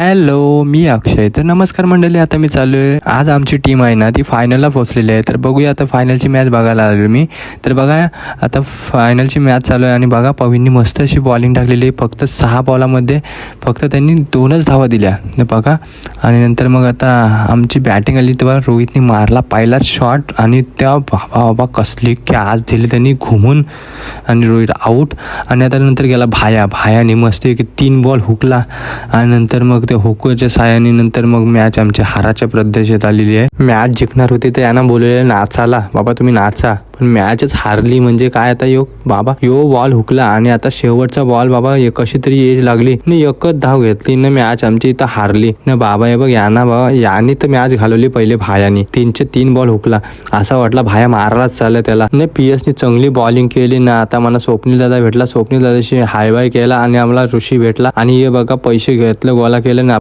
Hello, मी अक्षय. तर नमस्कार मंडळी. आता मी चालू आहे. आज आमची टीम आहे ना ती फायनलला पोहोचलेली आहे. तर बघूया आता फायनलची मॅच बघायला आलो मी. तर बघा आता फायनलची मॅच चालू आहे आणि बघा पवींनी मस्त अशी बॉलिंग टाकलेली आहे. फक्त 6 बॉलामध्ये फक्त त्यांनी 2च धावा दिल्या. तर बघा आणि नंतर मग आता आमची बॅटिंग आली तेव्हा रोहितने मारला पहिलाच शॉट आणि त्या बाबा कसली कॅच दिली त्यांनी घुमून आणि रोहित आऊट. आणि आता नंतर गेला भायाने मस्त एक 3 बॉल हुकला आणि नंतर मग ते हुकूच्या साहाय्याने नंतर मग मॅच आमच्या हाराच्या प्रदेशात आलेली आहे. मॅच जिंकणार होती तर यांना बोललेलं नाचाला बाबा तुम्ही नाचा, पण मॅचच हारली. म्हणजे काय आता यो बॉल हुकला आणि आता शेवटचा बॉल बाबा कशी तरी एज लागली न एकच धाव घेतली न मॅच आमची इथं हारली न बाबा. हे बघ याने तर मॅच घालवली पहिले भायाने. 3 बॉल हुकला. असा वाटला भाया मारायलाच चालला त्याला. न PS ने चांगली बॉलिंग केली ना. आता मला स्वप्नील दादा भेटला. स्वप्नील दादाशी हाय बाय केला आणि आम्हाला ऋषी भेटला आणि हे बघा पैसे घेतलं गोळा केलं ना.